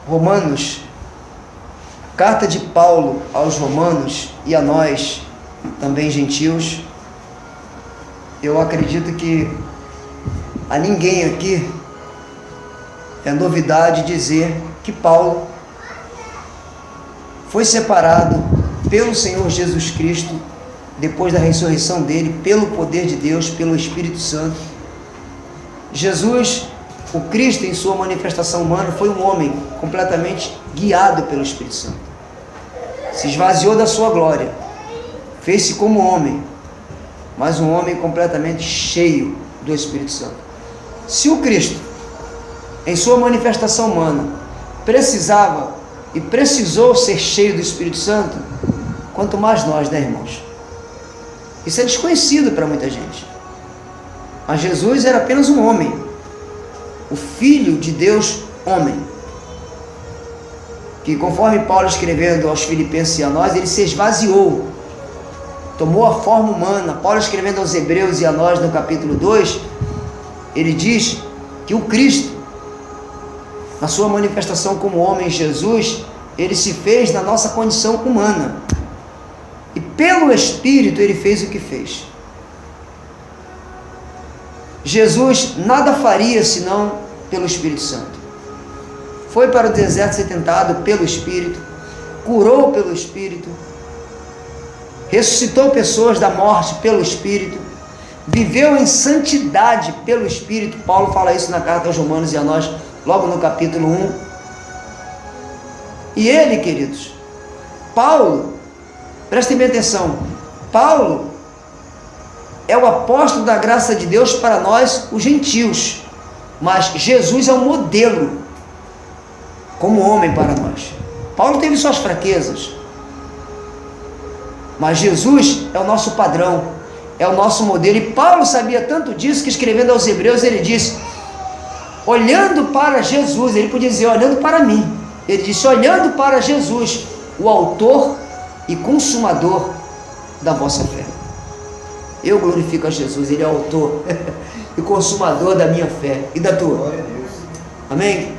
Romanos, carta de Paulo aos Romanos e a nós, também gentios. Eu acredito que a ninguém aqui é novidade dizer que Paulo foi separado pelo Senhor Jesus Cristo, depois da ressurreição dele, pelo poder de Deus, pelo Espírito Santo. Jesus, o Cristo em sua manifestação humana, foi um homem completamente guiado pelo Espírito Santo. Se esvaziou da sua glória, fez-se como homem, mas um homem completamente cheio do Espírito Santo. Se o Cristo, em sua manifestação humana, precisava e precisou ser cheio do Espírito Santo, quanto mais nós, né, irmãos? Isso é desconhecido para muita gente. Mas Jesus era apenas um homem, o Filho de Deus, homem, que, conforme Paulo escrevendo aos Filipenses e a nós, ele se esvaziou, tomou a forma humana. Paulo escrevendo aos Hebreus e a nós no capítulo 2, ele diz que o Cristo, na sua manifestação como homem, Jesus, ele se fez na nossa condição humana, e pelo Espírito ele fez o que fez. Jesus nada faria senão pelo Espírito Santo. Foi para o deserto ser tentado pelo Espírito, curou pelo Espírito, ressuscitou pessoas da morte pelo Espírito, viveu em santidade pelo Espírito. Paulo fala isso na carta aos Romanos e a nós, logo no capítulo 1. E ele, queridos, Paulo, prestem bem atenção, Paulo é o apóstolo da graça de Deus para nós, os gentios, mas Jesus é o modelo como homem para nós. Paulo teve suas fraquezas, mas Jesus é o nosso padrão, é o nosso modelo. E Paulo sabia tanto disso que, escrevendo aos Hebreus, ele disse, olhando para Jesus, ele podia dizer olhando para mim, ele disse, olhando para Jesus, o autor e consumador da vossa fé. Eu glorifico a Jesus, ele é o autor e consumador da minha fé e da tua. Amém?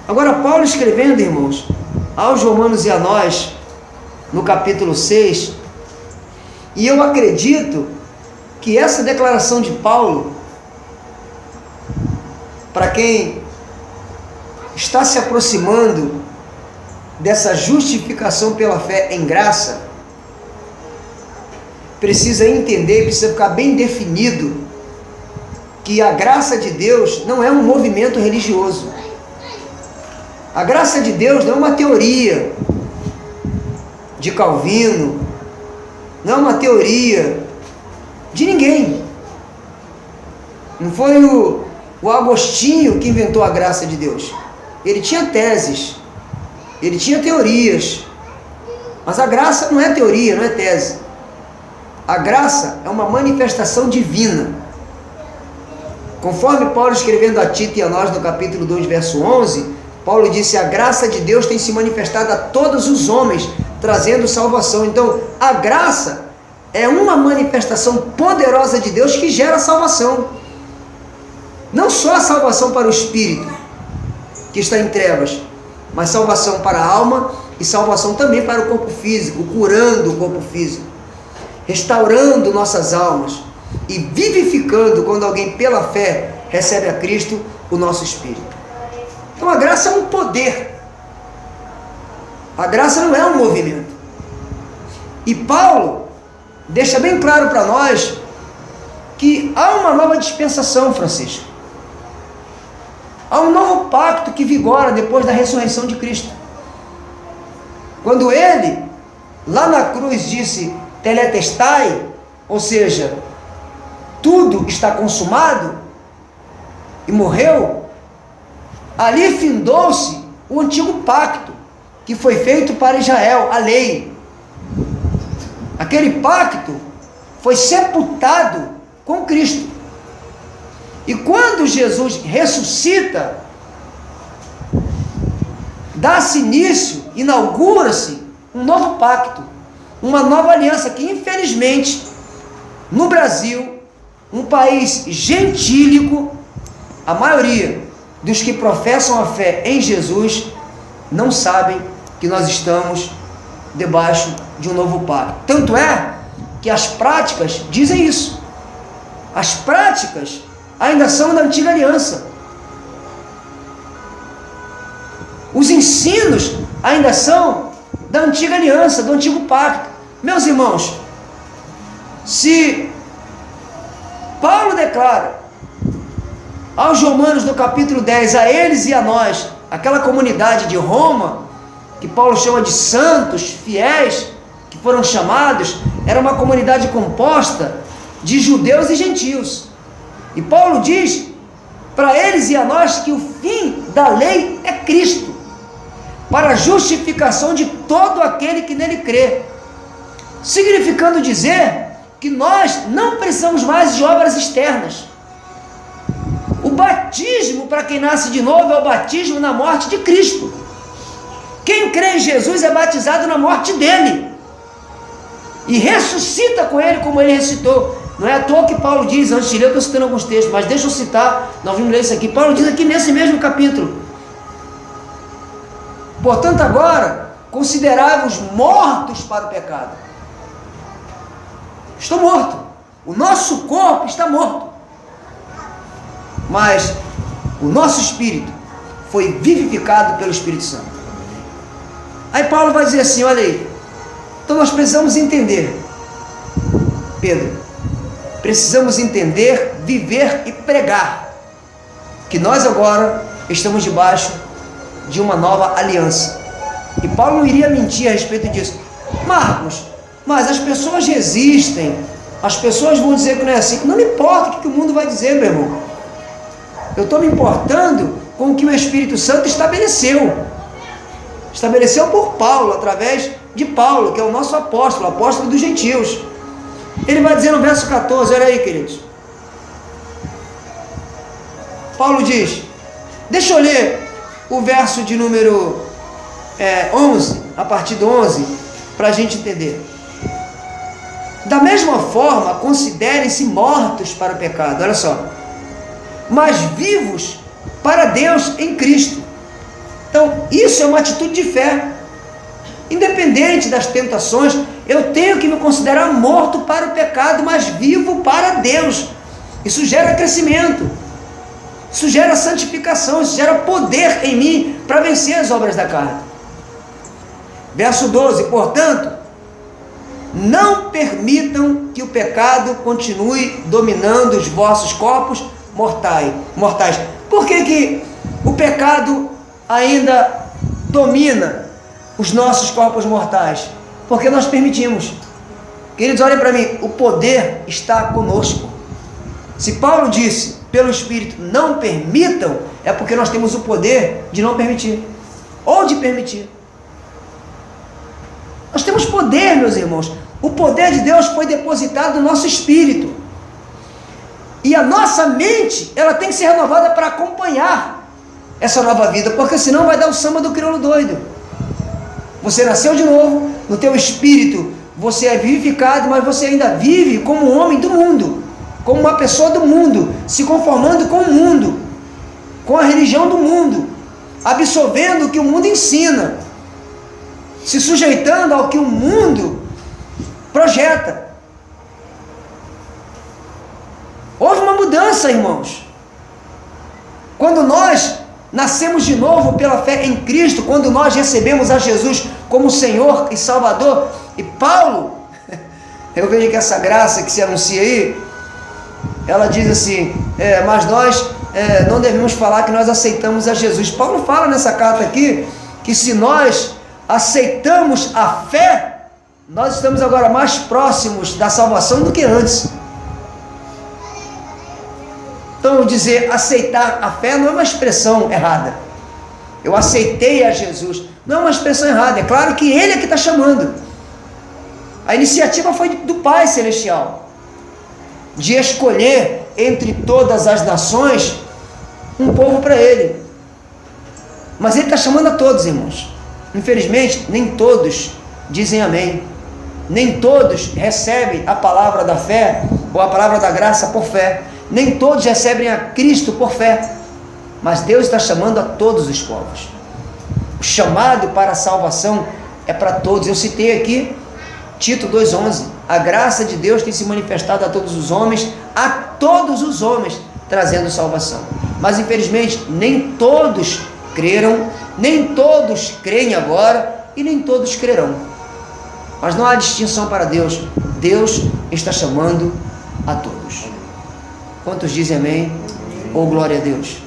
Agora, Paulo escrevendo, irmãos, aos Romanos e a nós, no capítulo 6, e eu acredito que essa declaração de Paulo, para quem está se aproximando dessa justificação pela fé em graça, precisa entender, precisa ficar bem definido que a graça de Deus não é um movimento religioso. A graça de Deus não é uma teoria de Calvino, não é uma teoria de ninguém. Não foi o Agostinho que inventou a graça de Deus. Ele tinha teses, ele tinha teorias, mas a graça não é teoria, não é tese. A graça é uma manifestação divina. Conforme Paulo escrevendo a Tito e a nós no capítulo 2, verso 11, Paulo disse, a graça de Deus tem se manifestado a todos os homens, trazendo salvação. Então, a graça é uma manifestação poderosa de Deus que gera salvação. Não só a salvação para o espírito, que está em trevas, mas salvação para a alma e salvação também para o corpo físico, curando o corpo físico, restaurando nossas almas e vivificando, quando alguém pela fé recebe a Cristo, o nosso espírito. Então a graça é um poder, a graça não é um movimento. E Paulo deixa bem claro para nós que há uma nova dispensação, Francisco. Há um novo pacto que vigora depois da ressurreição de Cristo. Quando ele, lá na cruz, disse tetelestai, ou seja, tudo está consumado, e morreu, ali findou-se o antigo pacto que foi feito para Israel, a lei. Aquele pacto foi sepultado com Cristo. E quando Jesus ressuscita, dá-se início, inaugura-se um novo pacto, uma nova aliança que, infelizmente, no Brasil, um país gentílico, a maioria dos que professam a fé em Jesus não sabem que nós estamos debaixo de um novo pacto. Tanto é que as práticas dizem isso. As práticas ainda são da antiga aliança. Os ensinos ainda são da antiga aliança, do antigo pacto. Meus irmãos, se Paulo declara aos romanos no capítulo 10, a eles e a nós, aquela comunidade de Roma, que Paulo chama de santos, fiéis, que foram chamados, era uma comunidade composta de judeus e gentios. E Paulo diz para eles e a nós que o fim da lei é Cristo, para a justificação de todo aquele que nele crê, significando dizer que nós não precisamos mais de obras externas. O batismo para quem nasce de novo é o batismo na morte de Cristo. Quem crê em Jesus é batizado na morte dele e ressuscita com ele como ele ressuscitou. Não é à toa que Paulo diz, antes de ler eu estou citando alguns textos, mas deixa eu citar, nós vamos ler isso aqui. Paulo diz aqui nesse mesmo capítulo: portanto agora considerai-vos mortos para o pecado. Estou morto, o nosso corpo está morto, mas o nosso espírito foi vivificado pelo Espírito Santo. Aí Paulo vai dizer assim, olha aí, então nós precisamos entender, Pedro, precisamos entender, viver e pregar, que nós agora estamos debaixo de uma nova aliança. E Paulo não iria mentir a respeito disso. Marcos, mas as pessoas resistem, as pessoas vão dizer que não é assim. Não me importa o que o mundo vai dizer, meu irmão. Eu estou me importando com o que o Espírito Santo estabeleceu por Paulo, através de Paulo, que é o nosso apóstolo, apóstolo dos gentios. Ele vai dizer no verso 14, olha aí, queridos. Paulo diz, deixa eu ler o verso de número 11, a partir do 11, para a gente entender. Da mesma forma, considerem-se mortos para o pecado, olha só, mas vivos para Deus em Cristo. Então, isso é uma atitude de fé. Independente das tentações, eu tenho que me considerar morto para o pecado, mas vivo para Deus. Isso gera crescimento, isso gera santificação, isso gera poder em mim para vencer as obras da carne. Verso 12, portanto, não permitam que o pecado continue dominando os vossos corpos mortais. Por que o pecado ainda domina os nossos corpos mortais? Porque nós permitimos. Queridos, olhem para mim, o poder está conosco. Se Paulo disse, pelo Espírito, não permitam, é porque nós temos o poder de não permitir, ou de permitir. Nós temos poder, meus irmãos. O poder de Deus foi depositado no nosso espírito. E a nossa mente, ela tem que ser renovada para acompanhar essa nova vida, porque senão vai dar o samba do crioulo doido. Você nasceu de novo, no teu espírito você é vivificado, mas você ainda vive como um homem do mundo, como uma pessoa do mundo, se conformando com o mundo, com a religião do mundo, absorvendo o que o mundo ensina, se sujeitando ao que o mundo projeta. Houve uma mudança, irmãos. Quando nós nascemos de novo pela fé em Cristo, quando nós recebemos a Jesus como Senhor e Salvador, e Paulo, eu vejo que essa graça que se anuncia aí, ela diz assim, mas nós não devemos falar que nós aceitamos a Jesus. Paulo fala nessa carta aqui, que se nós aceitamos a fé, nós estamos agora mais próximos da salvação do que antes. Então, dizer aceitar a fé não é uma expressão errada. Eu aceitei a Jesus, não é uma expressão errada. É claro que Ele é que está chamando. A iniciativa foi do Pai Celestial, de escolher entre todas as nações um povo para Ele. Mas Ele está chamando a todos, irmãos. Infelizmente, nem todos dizem amém. Nem todos recebem a palavra da fé, ou a palavra da graça por fé. Nem todos recebem a Cristo por fé. mas Deus está chamando a todos os povos. O chamado para a salvação é para todos. Eu citei aqui Tito 2,11. A graça de Deus tem se manifestado a todos os homens, trazendo salvação. Mas infelizmente nem todos creram, nem todos creem agora e nem todos crerão. Mas não há distinção para Deus. Deus está chamando a todos. Quantos dizem amém? Ou glória a Deus?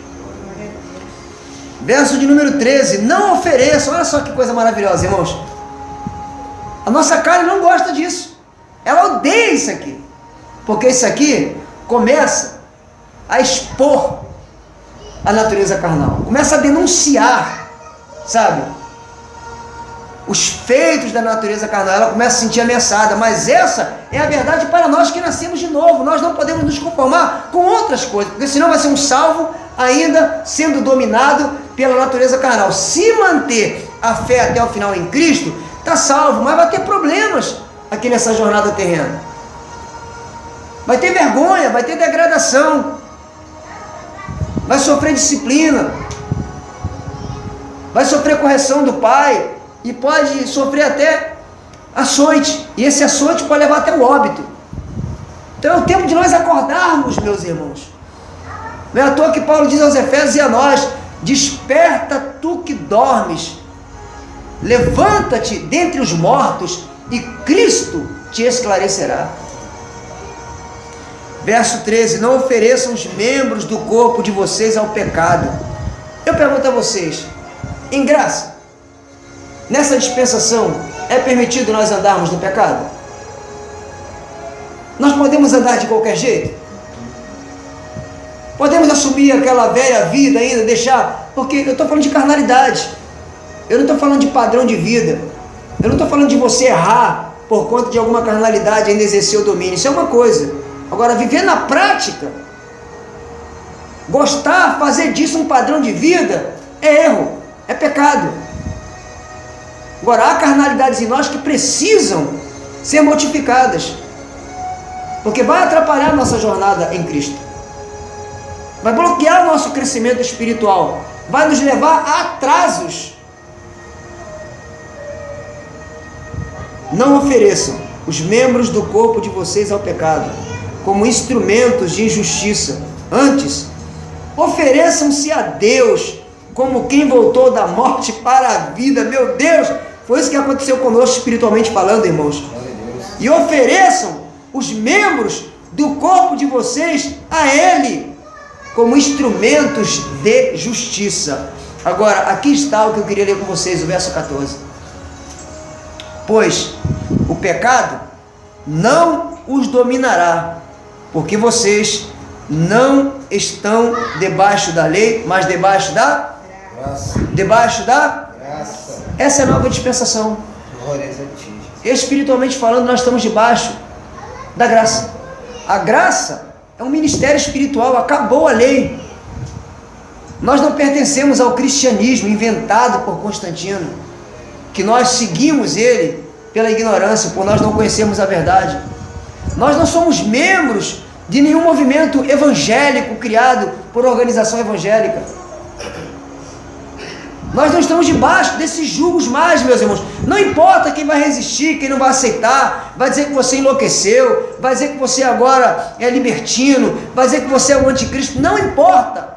Verso de número 13. Não ofereçam. Olha só que coisa maravilhosa, irmãos. A nossa carne não gosta disso. Ela odeia isso aqui. Porque isso aqui começa a expor a natureza carnal. Começa a denunciar, sabe? Os feitos da natureza carnal. Ela começa a se sentir ameaçada. Mas essa é a verdade para nós que nascemos de novo. Nós não podemos nos conformar com outras coisas. Porque senão vai ser um salvo ainda sendo dominado pela natureza carnal. Se manter a fé até o final em Cristo, está salvo, mas vai ter problemas aqui nessa jornada terrena. Vai ter vergonha, vai ter degradação, vai sofrer disciplina, vai sofrer correção do pai e pode sofrer até açoite, e esse açoite pode levar até o óbito. Então é o tempo de nós acordarmos, meus irmãos. Não é à toa que Paulo diz aos Efésios e a nós: desperta tu que dormes, levanta-te dentre os mortos e Cristo te esclarecerá. Verso 13: não ofereçam os membros do corpo de vocês ao pecado. Eu pergunto a vocês, em graça, nessa dispensação, é permitido nós andarmos no pecado? Nós podemos andar de qualquer jeito? Podemos assumir aquela velha vida ainda, deixar? Porque eu estou falando de carnalidade. Eu não estou falando de padrão de vida. Eu não estou falando de você errar por conta de alguma carnalidade, ainda exercer o domínio. Isso é uma coisa. Agora, viver na prática, gostar, fazer disso um padrão de vida, é erro, é pecado. Agora, há carnalidades em nós que precisam ser mortificadas, porque vai atrapalhar a nossa jornada em Cristo, vai bloquear o nosso crescimento espiritual, vai nos levar a atrasos. Não ofereçam os membros do corpo de vocês ao pecado, como instrumentos de injustiça. Antes, ofereçam-se a Deus, como quem voltou da morte para a vida. Meu Deus, foi isso que aconteceu conosco espiritualmente falando, irmãos. E ofereçam os membros do corpo de vocês a Ele, como instrumentos de justiça. Agora, aqui está o que eu queria ler com vocês, o verso 14. Pois o pecado não os dominará, porque vocês não estão debaixo da lei, mas debaixo da graça. Debaixo da graça. Essa é a nova dispensação. Glórias a ti. Espiritualmente falando, nós estamos debaixo da graça. A graça é um ministério espiritual, acabou a lei. Nós não pertencemos ao cristianismo inventado por Constantino, que nós seguimos ele pela ignorância, por nós não conhecermos a verdade. Nós não somos membros de nenhum movimento evangélico criado por organização evangélica. Nós não estamos debaixo desses julgos mais, meus irmãos. Não importa quem vai resistir, quem não vai aceitar, vai dizer que você enlouqueceu, vai dizer que você agora é libertino, vai dizer que você é o anticristo. Não importa.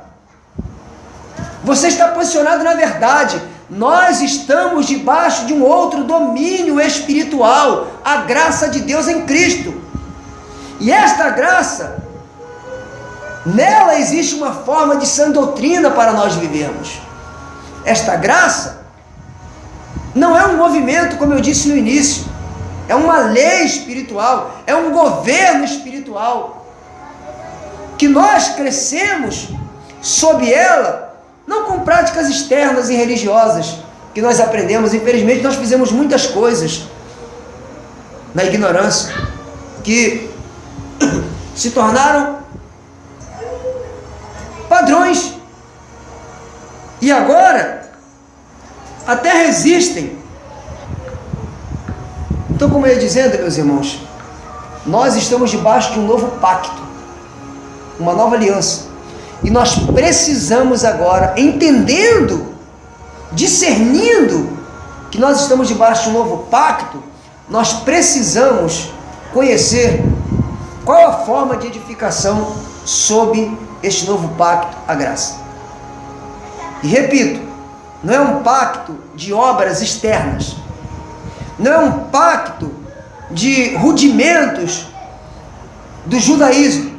Você está posicionado na verdade. Nós estamos debaixo de um outro domínio espiritual, a graça de Deus em Cristo. E esta graça, nela existe uma forma de sã doutrina para nós vivermos. Esta graça não é um movimento, como eu disse no início, é uma lei espiritual, é um governo espiritual, que nós crescemos sob ela, não com práticas externas e religiosas que nós aprendemos. Infelizmente nós fizemos muitas coisas na ignorância que se tornaram padrões e agora até resistem. Então, como eu ia dizendo, meus irmãos, nós estamos debaixo de um novo pacto, uma nova aliança. E nós precisamos agora, entendendo, discernindo que nós estamos debaixo de um novo pacto, nós precisamos conhecer qual a forma de edificação sob este novo pacto, a graça. E repito, não é um pacto de obras externas, não é um pacto de rudimentos do judaísmo,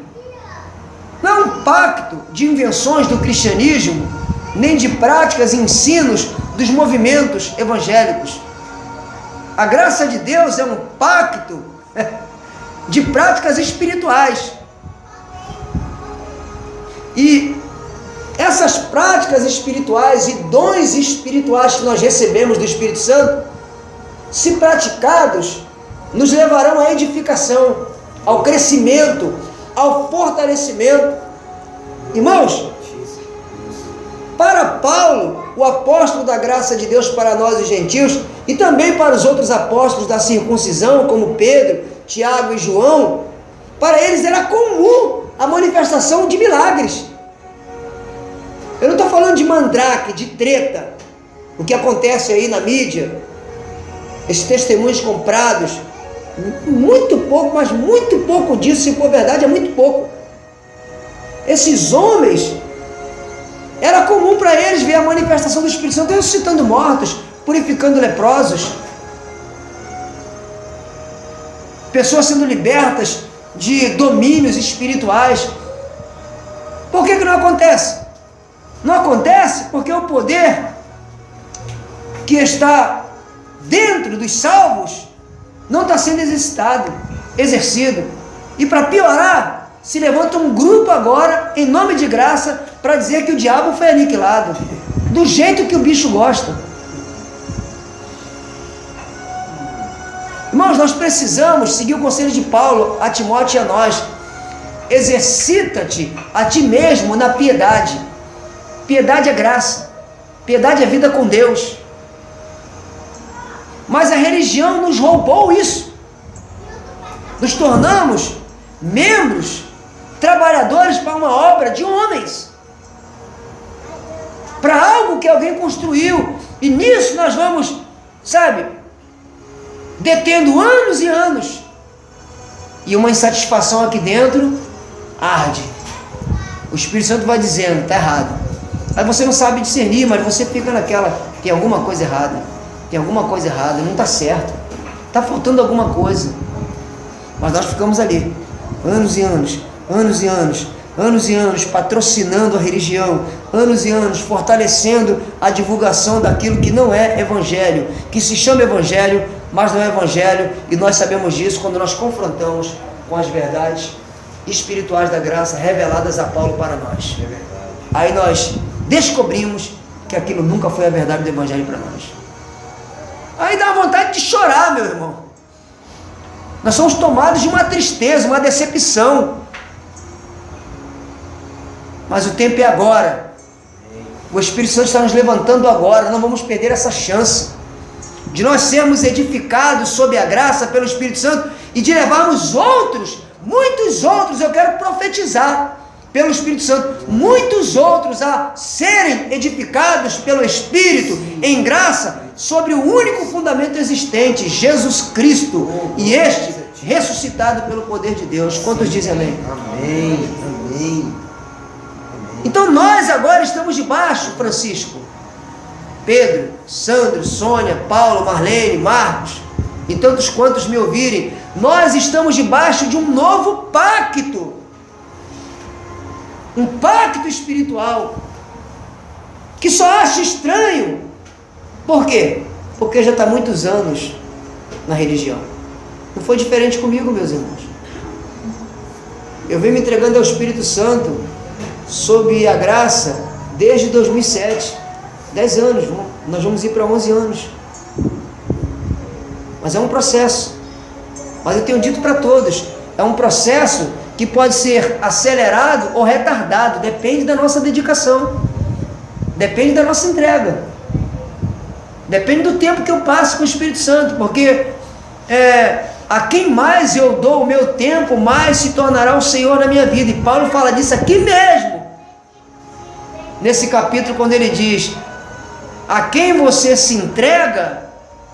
não é um pacto de invenções do cristianismo, nem de práticas e ensinos dos movimentos evangélicos. A graça de Deus é um pacto de práticas espirituais. E essas práticas espirituais e dons espirituais que nós recebemos do Espírito Santo, se praticados, nos levarão à edificação, ao crescimento, ao fortalecimento. Irmãos, para Paulo, o apóstolo da graça de Deus para nós os gentios, e também para os outros apóstolos da circuncisão, como Pedro, Tiago e João, para eles era comum a manifestação de milagres. Eu não estou falando de mandrake, de treta, o que acontece aí na mídia, esses testemunhos comprados, muito pouco, mas muito pouco disso, se for verdade, é muito pouco. Esses homens, era comum para eles ver a manifestação do Espírito Santo ressuscitando mortos, purificando leprosos, pessoas sendo libertas de domínios espirituais. Por que não acontece? Não acontece porque o poder que está dentro dos salvos não está sendo exercido. E para piorar, se levanta um grupo agora, em nome de graça, para dizer que o diabo foi aniquilado, do jeito que o bicho gosta. Irmãos, nós precisamos seguir o conselho de Paulo a Timóteo e a nós. Exercita-te a ti mesmo na piedade. Piedade é graça, piedade é vida com Deus. Mas a religião nos roubou isso. Nos tornamos membros, trabalhadores para uma obra de homens, para algo que alguém construiu, e nisso nós vamos, detendo anos e anos, e uma insatisfação aqui dentro arde. O Espírito Santo vai dizendo, está errado. Aí você não sabe discernir, mas você fica naquela, tem alguma coisa errada, não está certo, está faltando alguma coisa. Mas nós ficamos ali, anos e anos, patrocinando a religião, anos e anos, fortalecendo a divulgação daquilo que não é evangelho, que se chama evangelho, mas não é evangelho, e nós sabemos disso quando nós confrontamos com as verdades espirituais da graça reveladas a Paulo para nós. Aí nós descobrimos que aquilo nunca foi a verdade do evangelho para nós. Aí dá vontade de chorar, meu irmão. Nós somos tomados de uma tristeza, uma decepção. Mas o tempo é agora. O Espírito Santo está nos levantando agora. Não vamos perder essa chance de nós sermos edificados sob a graça pelo Espírito Santo e de levarmos outros, muitos outros, eu quero profetizar pelo Espírito Santo, muitos outros a serem edificados pelo Espírito em graça sobre o único fundamento existente, Jesus Cristo, e este ressuscitado pelo poder de Deus. Quantos dizem amém? Amém, amém. Então nós agora estamos debaixo, Francisco, Pedro, Sandro, Sônia, Paulo, Marlene, Marcos e tantos quantos me ouvirem, nós estamos debaixo de um novo pacto, um pacto espiritual, que só acha estranho. Por quê? Porque já está há muitos anos na religião. Não foi diferente comigo, meus irmãos. Eu venho me entregando ao Espírito Santo sob a graça desde 2007, 10 anos, nós vamos ir para 11 anos, mas é um processo. Mas eu tenho dito para todos, é um processo que pode ser acelerado ou retardado, depende da nossa dedicação, depende da nossa entrega, depende do tempo que eu passo com o Espírito Santo, porque a quem mais eu dou o meu tempo, mais se tornará o Senhor na minha vida. E Paulo fala disso aqui mesmo, nesse capítulo, quando ele diz: a quem você se entrega,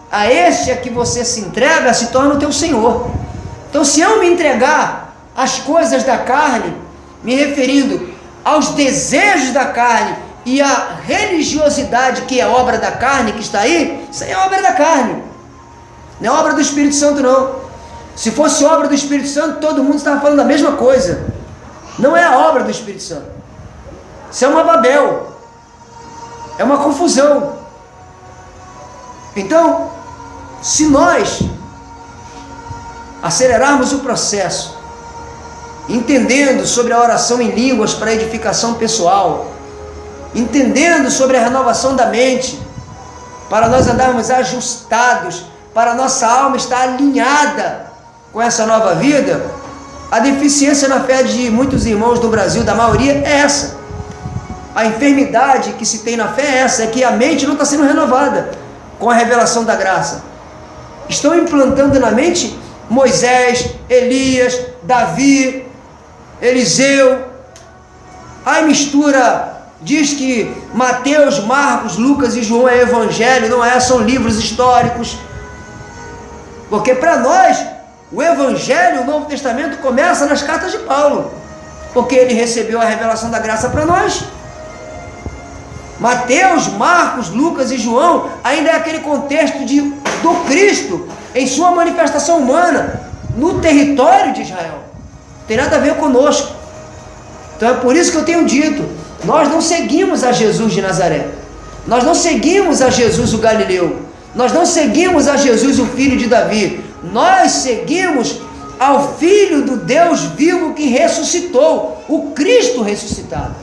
a este a que você se entrega, se torna o teu Senhor. Então, se eu me entregar às coisas da carne, me referindo aos desejos da carne e à religiosidade, que é obra da carne, que está aí, isso aí é obra da carne, não é obra do Espírito Santo, não. Se fosse obra do Espírito Santo, todo mundo estava falando a mesma coisa. Não é a obra do Espírito Santo. Isso é uma Babel, é uma confusão. Então, se nós acelerarmos o processo, entendendo sobre a oração em línguas para edificação pessoal, entendendo sobre a renovação da mente, para nós andarmos ajustados, para a nossa alma estar alinhada com essa nova vida, a deficiência na fé de muitos irmãos do Brasil, da maioria, é essa. A enfermidade que se tem na fé é essa, é que a mente não está sendo renovada com a revelação da graça. Estão implantando na mente Moisés, Elias, Davi, Eliseu. Aí mistura, diz que Mateus, Marcos, Lucas e João é evangelho, não é, são livros históricos. Porque para nós, o evangelho, o Novo Testamento, começa nas cartas de Paulo, porque ele recebeu a revelação da graça para nós. Mateus, Marcos, Lucas e João ainda é aquele contexto do Cristo em sua manifestação humana no território de Israel. Não tem nada a ver conosco. Então é por isso que eu tenho dito, nós não seguimos a Jesus de Nazaré, nós não seguimos a Jesus o Galileu, nós não seguimos a Jesus o filho de Davi, nós seguimos ao Filho do Deus vivo que ressuscitou, o Cristo ressuscitado.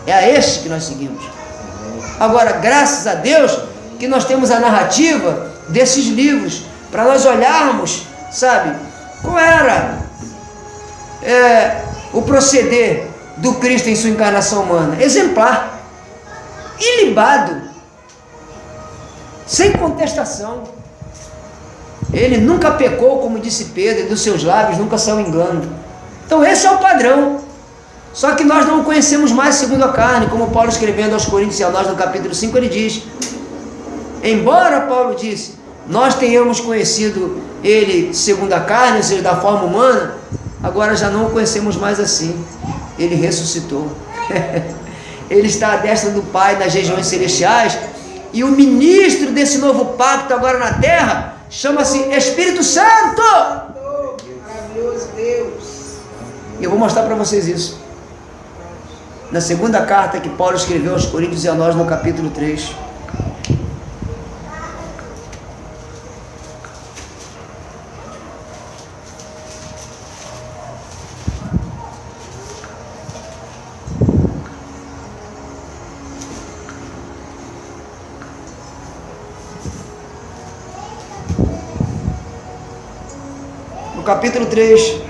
É a este que nós seguimos. Agora, graças a Deus que nós temos a narrativa desses livros, para nós olharmos, sabe, qual era o proceder do Cristo em sua encarnação humana. Exemplar, ilibado, sem contestação. Ele nunca pecou, como disse Pedro, e dos seus lábios nunca saiu engano. Então esse é o padrão. Só que nós não o conhecemos mais segundo a carne, como Paulo escrevendo aos Coríntios e a nós no capítulo 5, ele diz: embora, Paulo disse, nós tenhamos conhecido ele segundo a carne, ou seja, da forma humana, agora já não o conhecemos mais assim. Ele ressuscitou. Ele está à destra do Pai nas regiões celestiais, e o ministro desse novo pacto agora na terra chama-se Espírito Santo. Maravilhoso Deus. E eu vou mostrar para vocês isso na segunda carta que Paulo escreveu aos Coríntios e a nós, no capítulo 3. No capítulo 3,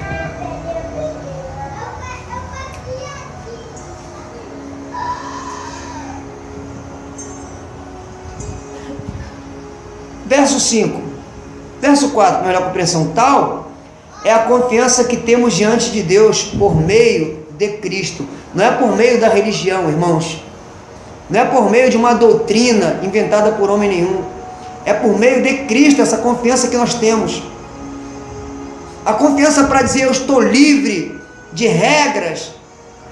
verso 5, verso 4, melhor compreensão: tal é a confiança que temos diante de Deus por meio de Cristo. Não é por meio da religião, irmãos, não é por meio de uma doutrina inventada por homem nenhum, é por meio de Cristo essa confiança que nós temos. A confiança para dizer: eu estou livre de regras,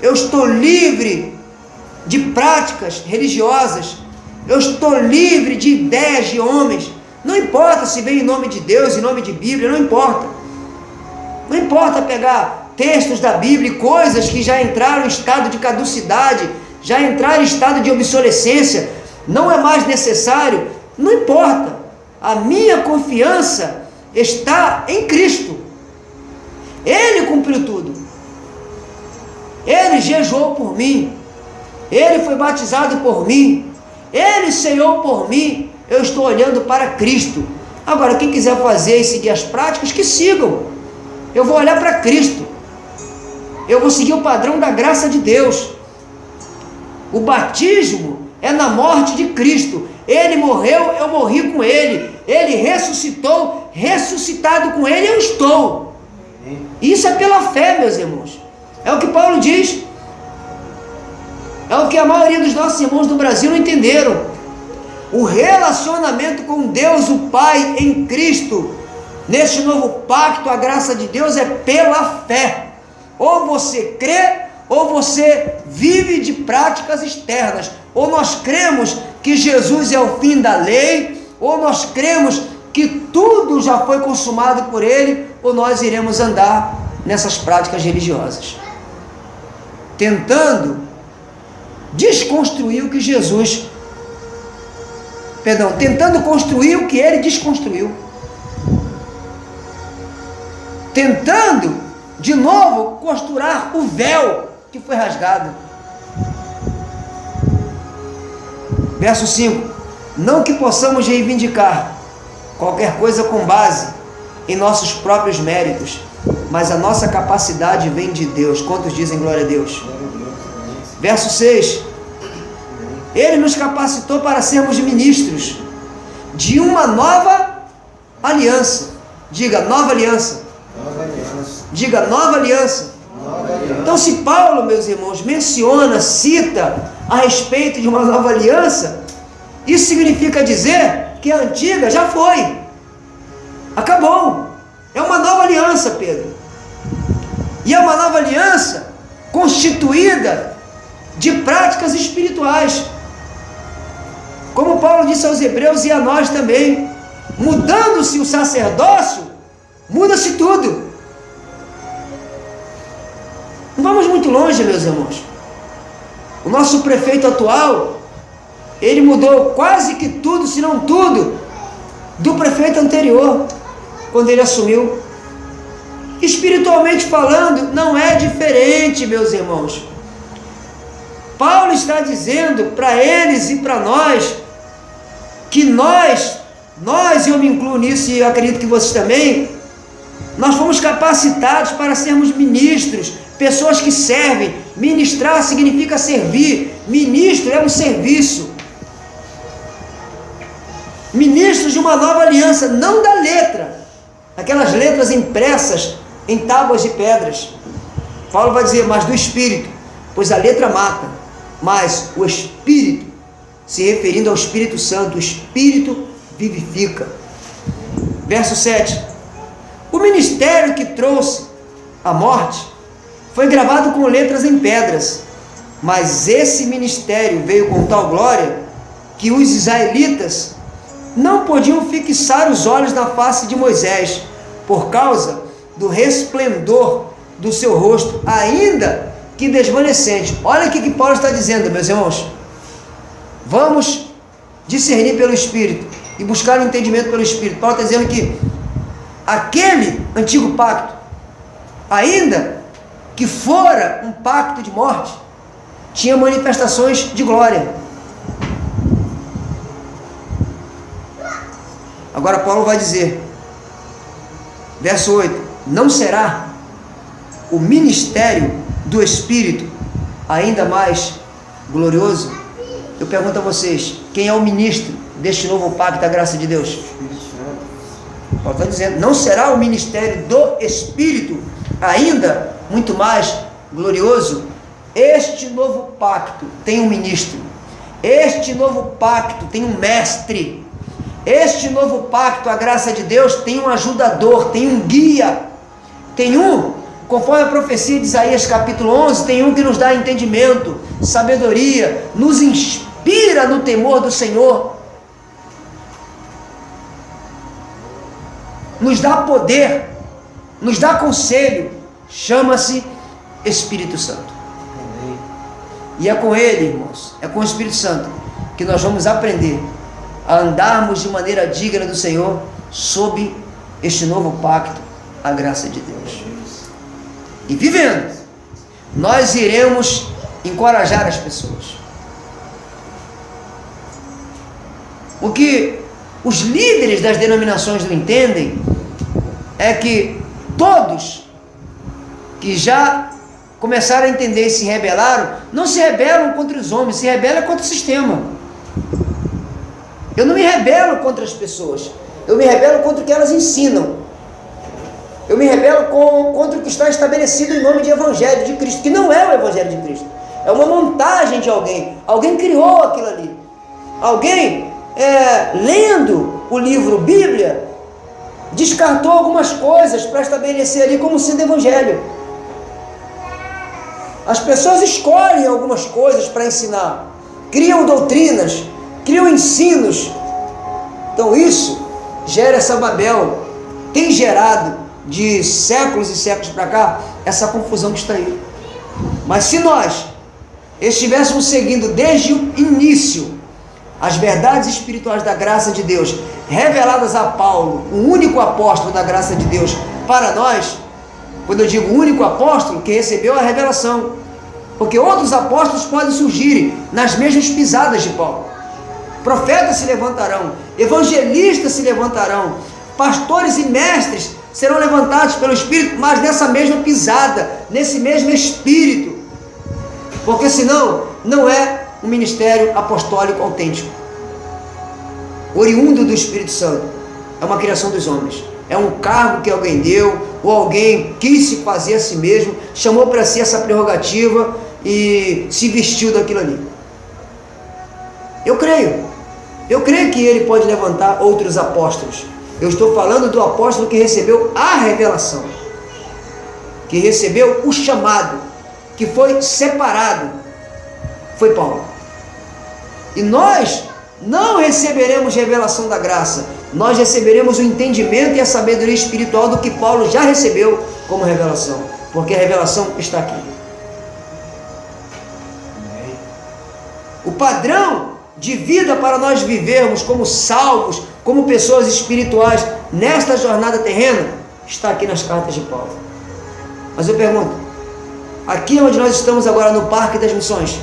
eu estou livre de práticas religiosas, eu estou livre de ideias de homens. Não importa se vem em nome de Deus, em nome de Bíblia, não importa. Não importa pegar textos da Bíblia e coisas que já entraram em estado de caducidade, já entraram em estado de obsolescência, não é mais necessário, não importa. A minha confiança está em Cristo. Ele cumpriu tudo. Ele jejuou por mim, ele foi batizado por mim, ele ceiou por mim. Eu estou olhando para Cristo. Agora, quem quiser fazer e seguir as práticas, que sigam. Eu vou olhar para Cristo. Eu vou seguir o padrão da graça de Deus. O batismo é na morte de Cristo. Ele morreu, eu morri com Ele. Ele ressuscitou, ressuscitado com Ele eu estou. Isso é pela fé, meus irmãos. É o que Paulo diz. É o que a maioria dos nossos irmãos do Brasil não entenderam. O relacionamento com Deus, o Pai, em Cristo, neste novo pacto, a graça de Deus é pela fé. Ou você crê, ou você vive de práticas externas. Ou nós cremos que Jesus é o fim da lei, ou nós cremos que tudo já foi consumado por Ele, ou nós iremos andar nessas práticas religiosas, tentando desconstruir o que Jesus, tentando construir o que Ele desconstruiu, tentando de novo costurar o véu que foi rasgado. Verso 5: não que possamos reivindicar qualquer coisa com base em nossos próprios méritos, mas a nossa capacidade vem de Deus. Quantos dizem glória a Deus? Verso 6: Ele nos capacitou para sermos ministros de uma nova aliança. Diga, nova aliança. Nova aliança. Diga, nova aliança. Nova aliança. Então, se Paulo, meus irmãos, menciona, cita a respeito de uma nova aliança, isso significa dizer que a antiga já foi, acabou. É uma nova aliança, Pedro. E é uma nova aliança constituída de práticas espirituais, como Paulo disse aos Hebreus e a nós também. Mudando-se o sacerdócio, muda-se tudo. Não vamos muito longe, meus irmãos. O nosso prefeito atual, ele mudou quase que tudo, se não tudo, do prefeito anterior, quando ele assumiu. Espiritualmente falando, não é diferente, meus irmãos. Paulo está dizendo para eles e para nós, que nós, e eu me incluo nisso e eu acredito que vocês também, nós fomos capacitados para sermos ministros, pessoas que servem. Ministrar significa servir. Ministro é um serviço. Ministros de uma nova aliança, não da letra, aquelas letras impressas em tábuas de pedras. Paulo vai dizer, mas do Espírito, pois a letra mata, mas o Espírito, se referindo ao Espírito Santo, o Espírito vivifica. Verso 7: o ministério que trouxe a morte foi gravado com letras em pedras, mas esse ministério veio com tal glória que os israelitas não podiam fixar os olhos na face de Moisés, por causa do resplendor do seu rosto, ainda que desvanecente. Olha o que Paulo está dizendo, meus irmãos. Vamos discernir pelo Espírito e buscar o entendimento pelo Espírito. Paulo está dizendo que aquele antigo pacto, ainda que fora um pacto de morte, tinha manifestações de glória. Agora Paulo vai dizer, verso 8: não será o ministério do Espírito ainda mais glorioso? Eu pergunto a vocês, quem é o ministro deste novo pacto da graça de Deus? Paulo está dizendo, não será o ministério do Espírito ainda muito mais glorioso? Este novo pacto tem um ministro, este novo pacto tem um mestre, este novo pacto, a graça de Deus, tem um ajudador, tem um guia, tem um, conforme a profecia de Isaías capítulo 11, tem um que nos dá entendimento, sabedoria, nos inspira no temor do Senhor, nos dá poder, nos dá conselho, chama-se Espírito Santo. E é com Ele, irmãos, é com o Espírito Santo que nós vamos aprender a andarmos de maneira digna do Senhor, sob este novo pacto, a graça de Deus. E vivendo, nós iremos encorajar as pessoas. O que os líderes das denominações não entendem é que todos que já começaram a entender e se rebelaram, não se rebelam contra os homens, se rebelam contra o sistema. Eu não me rebelo contra as pessoas, eu me rebelo contra o que elas ensinam. Eu me rebelo contra o que está estabelecido em nome de Evangelho de Cristo, que não é o Evangelho de Cristo. É uma montagem de alguém. Alguém criou aquilo ali. Alguém, lendo o livro Bíblia, descartou algumas coisas para estabelecer ali como sendo evangelho. As pessoas escolhem algumas coisas para ensinar, criam doutrinas, criam ensinos. Então isso gera essa Babel, tem gerado de séculos e séculos para cá essa confusão que está aí. Mas se nós estivéssemos seguindo desde o início as verdades espirituais da graça de Deus, reveladas a Paulo, o único apóstolo da graça de Deus para nós, quando eu digo único apóstolo, que recebeu a revelação, porque outros apóstolos podem surgir nas mesmas pisadas de Paulo. Profetas se levantarão, evangelistas se levantarão, pastores e mestres serão levantados pelo Espírito, mas nessa mesma pisada, nesse mesmo Espírito, porque senão não é um ministério apostólico autêntico, oriundo do Espírito Santo. É uma criação dos homens, é um cargo que alguém deu, ou alguém quis se fazer a si mesmo, chamou para si essa prerrogativa e se vestiu daquilo ali. Eu creio que ele pode levantar outros apóstolos. Eu estou falando do apóstolo que recebeu a revelação, que recebeu o chamado, que foi separado, foi Paulo. E nós não receberemos revelação da graça, nós receberemos o entendimento e a sabedoria espiritual do que Paulo já recebeu como revelação, porque a revelação está aqui. O padrão de vida para nós vivermos como salvos, como pessoas espirituais nesta jornada terrena, está aqui nas cartas de Paulo. Mas eu pergunto, aqui onde nós estamos agora no Parque das Missões,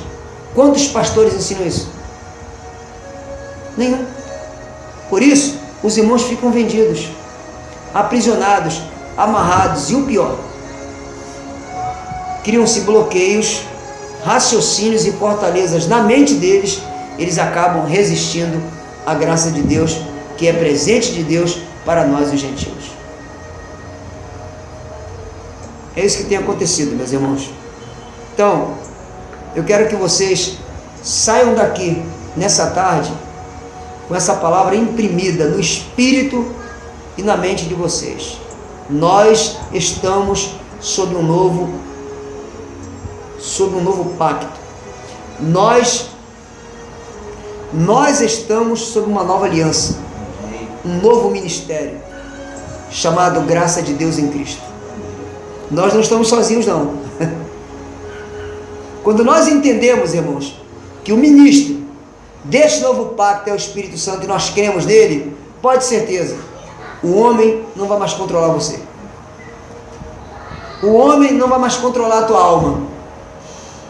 quantos pastores ensinam isso? Nenhum. Por isso, os irmãos ficam vendidos, aprisionados, amarrados, e o pior, criam-se bloqueios, raciocínios e fortalezas na mente deles. Eles acabam resistindo à graça de Deus, que é presente de Deus para nós os gentios. É isso que tem acontecido, meus irmãos. Então, eu quero que vocês saiam daqui nessa tarde com essa palavra imprimida no espírito e na mente de vocês. Nós estamos sob um novo pacto. Nós estamos sob uma nova aliança, um novo ministério, chamado Graça de Deus em Cristo. Nós não estamos sozinhos, não. Quando nós entendemos, irmãos, que o ministro deste novo pacto é o Espírito Santo e nós cremos nele, pode ter certeza, o homem não vai mais controlar você. O homem não vai mais controlar a tua alma,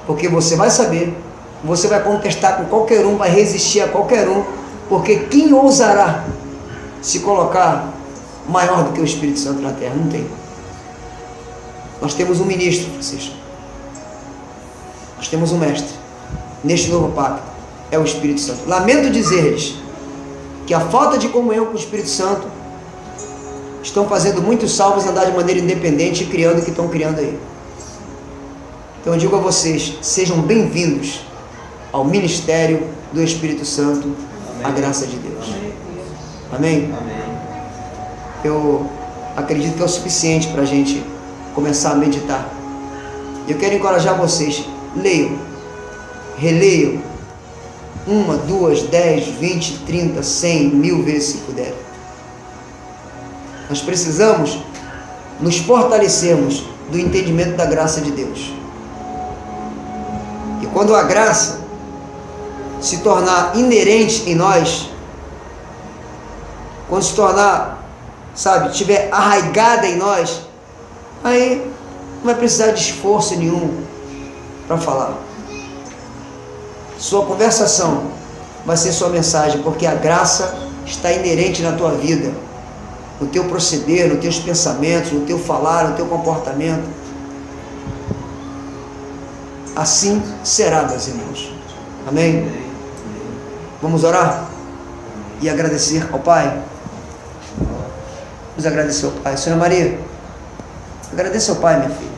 porque você vai saber, você vai contestar com qualquer um, vai resistir a qualquer um, porque quem ousará se colocar maior do que o Espírito Santo na terra? Não tem. Nós temos um ministro, Francisco. Nós temos um mestre neste novo pacto, é o Espírito Santo. Lamento dizer-lhes que a falta de comunhão com o Espírito Santo estão fazendo muitos salvos andar de maneira independente e criando o que estão criando aí. Então eu digo a vocês, sejam bem-vindos ao ministério do Espírito Santo, a graça de Deus. Amém? Eu acredito que é o suficiente para a gente começar a meditar. Eu quero encorajar vocês, leiam, releiam, 1, 2, 10, 20, 30, 100, 1000 vezes se puder. Nós precisamos nos fortalecermos do entendimento da graça de Deus. E quando a graça se tornar inerente em nós, quando se tornar, estiver arraigada em nós, aí não vai precisar de esforço nenhum para falar. Sua conversação vai ser sua mensagem, porque a graça está inerente na tua vida, no teu proceder, nos teus pensamentos, no teu falar, no teu comportamento. Assim será, meus irmãos. Amém? Vamos orar e agradecer ao Pai. Vamos agradecer ao Pai. Senhora Maria, agradeça ao Pai, minha filha.